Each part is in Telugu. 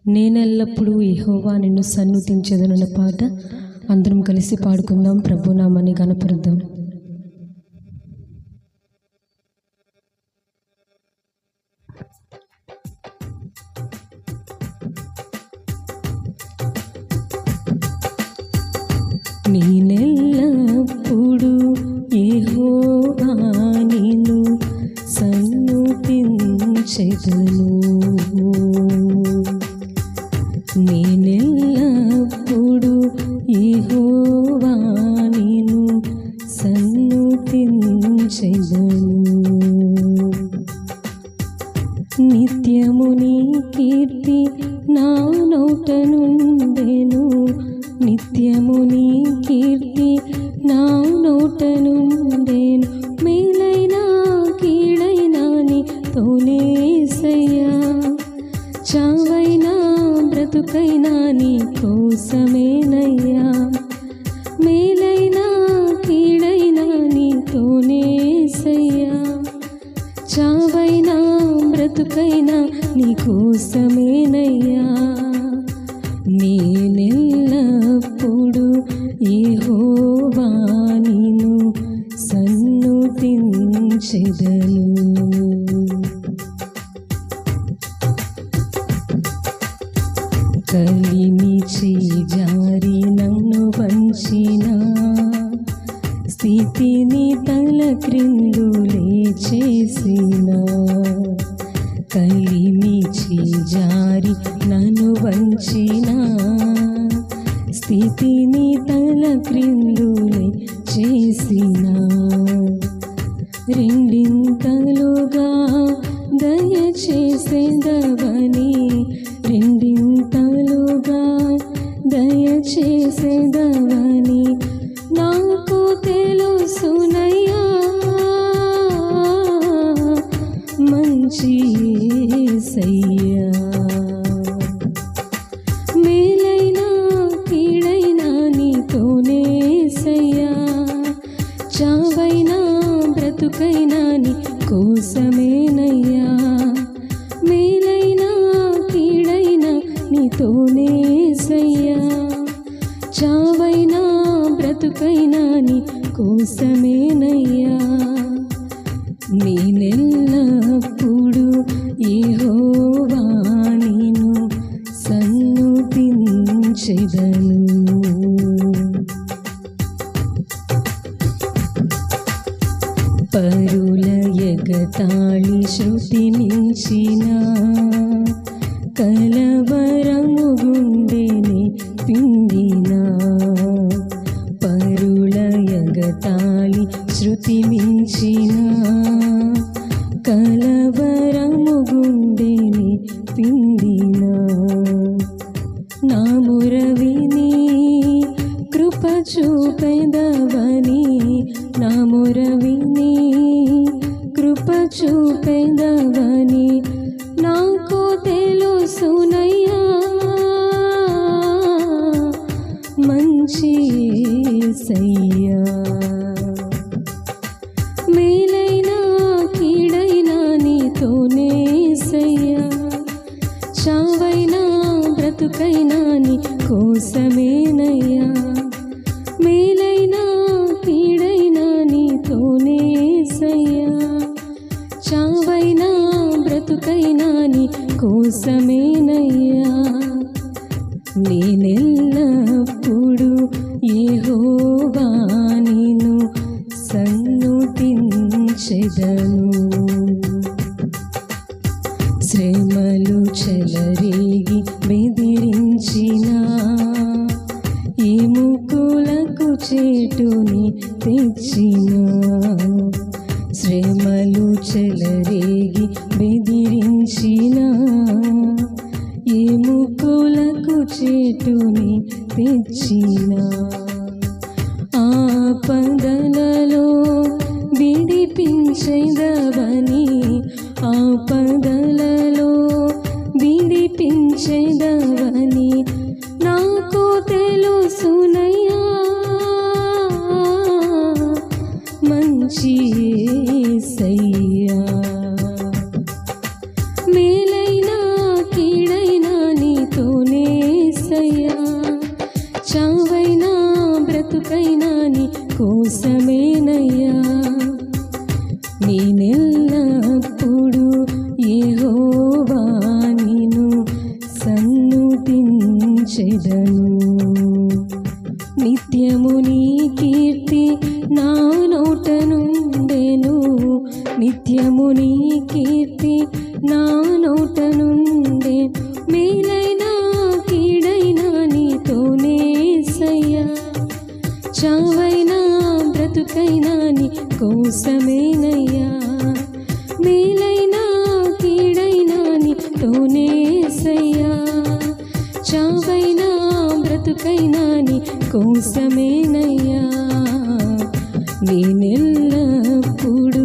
నేనెల్లప్పుడూ యెహోవా నిన్ను సన్నుతించెదనన్న పాట అందరం కలిసి పాడుకుందాం. ప్రభు నామాన్ని ఘనపరుద్దాం. నేనెల్లప్పుడూ యెహోవా నిన్ను సన్నుతించెదను. నేనెల్లప్పుడూ యెహోవా నిన్ను సన్నుతించెదను. నిత్యము నీ కీర్తి నా నోట నుండెను. నిత్యము నీ కీర్తి నా నోట నుండెను. మేలైనా కీడైనా నీతోనే యేసయ్యా. చావైనా బ్రతుకైనా నీ కోసమేనయ్యా. మేలైనా కీడైనా నీతోనే యేసయ్యా. చావైనా బ్రతుకైనా నీ కోసమేనయ్యా. నేనెల్లప్పుడూ యెహోవా నిన్ను సన్నుతించెదను. కలిమి చేజారి నన్ను వంచిన స్థితిని తల క్రిందులే చేసిన. కలిమి చేజారి నన్ను వంచిన స్థితిని తల క్రిందులే చేసిన. రెండింతలుగా దయచేసేదవని, రెండింతలుగా దయచేసేదవని నాకు తెలుసునయ్యా. మంచి యేసయ్యా. మేలైనా కీడైనా నీతోనే యేసయ్యా. చావైనా బ్రతుకైనా నీ కోసమేనయ్యా. మేలైనా కీడైనా నీతోనే యేసయ్యా. చావైనా బ్రతుకైనా నీ కోసమేనయ్యా. నేనెల్లప్పుడూ యెహోవా నిన్ను సన్నుతించెదను. పరుల ఎగతాళి శృతి మించిన కలవరము గుండెని పిండిన. పరుల ఎగతాళి శృతి మించిన కలవరము గుండెని పిండిన. నా మొర విని కృప చూపెదవని, నా మొర విని కృప చూపెదవని నాకు తెలుసునయ్యా. మంచి యేసయ్యా. మేలైనా కీడైనా నీతోనే యేసయ్యా. చావైనా బ్రతుకైనా నీ కోసమేనయ్యా. మేలైనా కీడైనా నీతోనే యేసయ్యా. చావైనా బ్రతుకైనా నీ కోసమేనయ్యా. నేనెల్లప్పుడూ యెహోవా నిన్ను సన్నుతించెదను. శ్రమలు చెలరేగి బెదిరించిన ఎముకలకు చేటుని తెచ్చిన. శ్రమలు చెలరేగి బెదిరించిన ఎముకలకు చేటుని తెచ్చిన. ఆపదలలో విడిపించెదవని, ఆపదలలో విడిపించెదవని నాకు తెలుసునయ్యా. మంచి యేసయ్యా. మేలైనా కీడైనా నీతో బ్రతుకైనా నీ కోసమేనయ్యా. నేనెల్లప్పుడు యెహోవా నిన్ను సన్నుతించెదను. నిత్యము నీ కీర్తి నా నోట నుండెను. నిత్యము నీ కీర్తి నా నోట నుండే. మేలైనా కీడైనా నీతోనేసయ్యా. చావైనా బ్రతుకైనా నీ కోసమేనయ్యా. మేలైనా కీడైనా నీతోనేసయ్యా. చావైనా బ్రతుకైనా నీ కోసమేనయ్యా. నేనెల్లప్పుడు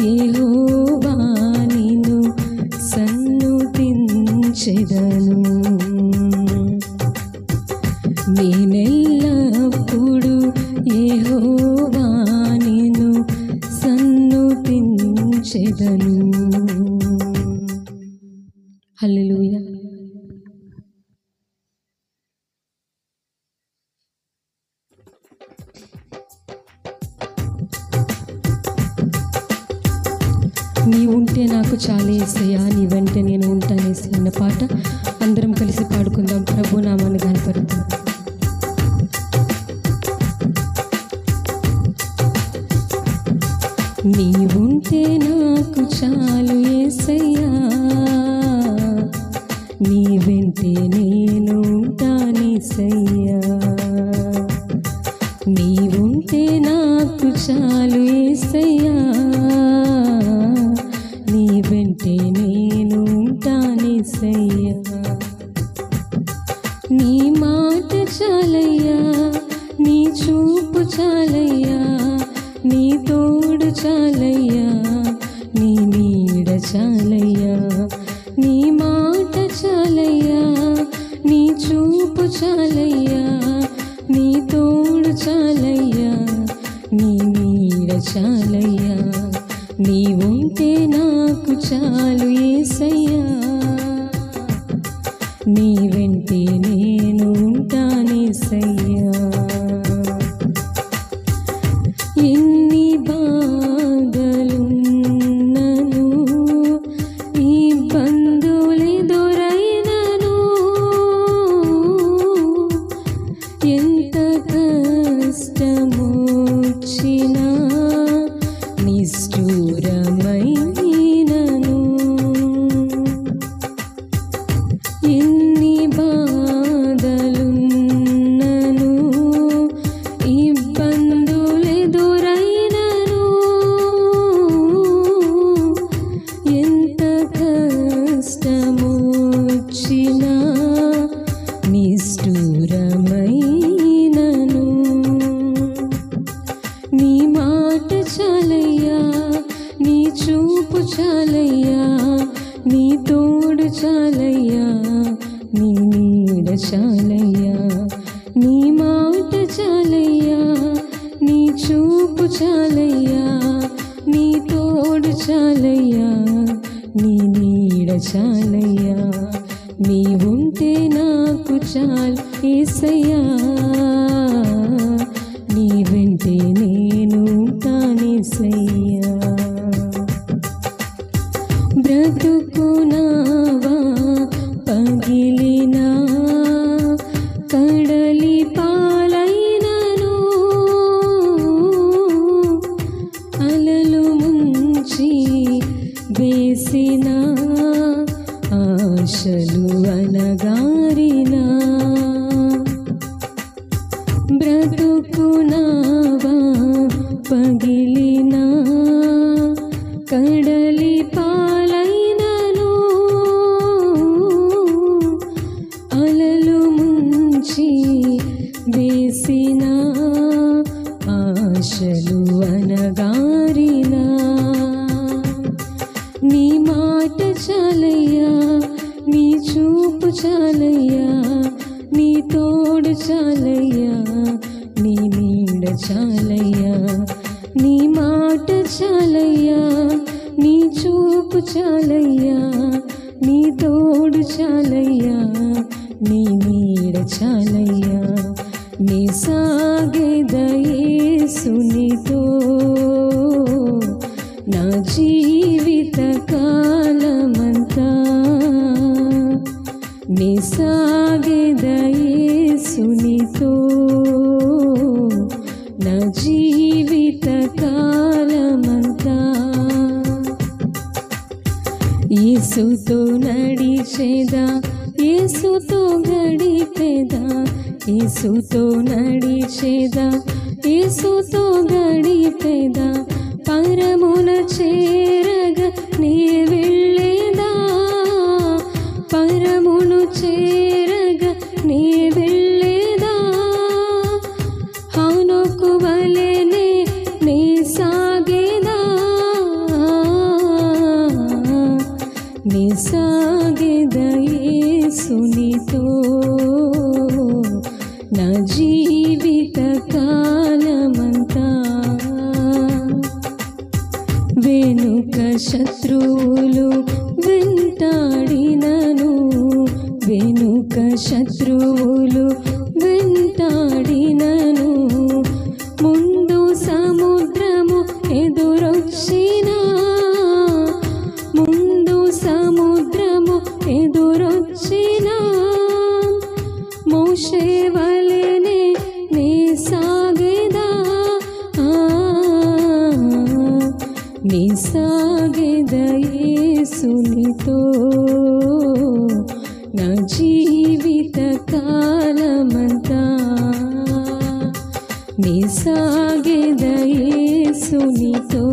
యెహోవా నిన్ను సన్నుతించెదను. నేనెల్లప్పుడు యెహోవా నిన్ను సన్నుతించెదను. హల్లెలూయా. నీవుంటే నాకు చాలా యేసయ్యా, నీ వెంట నేను ఉంటానేసి అన్న పాట అందరం కలిసి పాడుకుందాం. ప్రభు నామాన్ని కనపడుతాం. నీవుంటే నాకు చాలు యేసయ్యా, నీ వెంటే నేను ఉంటానేసయ్యా. నీవుంటే నాకు చాలు యేసయ్యా, నీ వెంటే నేను ఉంటానేసయ్యా. నీ మాట చాలయ్యా, నీ చూపు చాలయ్యా, నీ తోడు చాలయ్యా, నీ నీడ చాలయ్యా. నీ మాట చాలయ్యా, నీ చూపు చాలయ్యా, నీ తోడు చాలయ్యా, నీ నీడ చాలయ్యా. నీవుంటే నాకు చాలు యేసయ్యా, నీ వెంటే నేను ఉంటానేసయ్యా. ఎన్ని బాధలున్నను, ఇబ్బందులెదురైనను, ఎంత కష్టమొచ్చినా నిష్ఠూరమైనను. ఎన్ని బాధలున్నను, ఇబ్బందులెదురైనను, ఎంత కష్టమొచ్చినా నిష్ఠూరమైనను. నీ మాట చాలయ్యా, నీ చూపు చాలయ్యా, నీ తోడు చాలయ్యా, నీ నీడ చాలయ్యా. నీ మాట చాలయ్యా, నీ చూపు చాలయ్యా, నీ తోడు చాలయ్యా, నీ నీడ చాలయ్యా. నీవుంటే నాకు చాలు యేసయ్యా, నీ వెంటే నేను ఉంటానేసయ్యా. బ్రతుకునావా పగిలినా, కడలి పాలైనను, అలలు ముంచి వేసిన ఆశలు అనగారినా. బ్రతుకునావా పగిలినా, కడలి పాలైనను, అలలు ముంచి వేసిన ఆశలు అనగారినా. నీ మాట చాలయ్యా, నీ చూపు చాలయ్యా, నీ తోడు చాలయ్యా, నీ నీడ చాలయ్యా. నీ మాట చాలయ్యా, నీ చూపు చాలయ్యా, నీ తోడు చాలయ్యా, నీ నీడ చాలయ్యా. నీ సాగేద నీ సాగెద యేసునితో నా జీవిత కాలమంతా. యేసుతో నడిచేదా, యేసుతో గడిపేదా, యేసుతో నడిచేదా, యేసుతో గడిపేదా, పరమున చేరగా నీ వెళ్ళేదా, పరమును చేరగా నీ వెళ్ళేదా, హనోకు వలెనే నీ సాగేదా, నీ సాగేదా యేసునితో నా జీవిత కాలమంతా. వెనుక శత్రువులు వెంటాడినను, వెనుక శత్రువులు వెంటాడినను, ముందు సముద్రము ఎదురొచ్చినా, ముందు సముద్రము ఎదురొచ్చినా, మోషే వలెనే నీ సాగేదా, నీ సాగేదా యేసునితో నా జీవిత కాలమంతా. నీ సాగేదా యేసునితో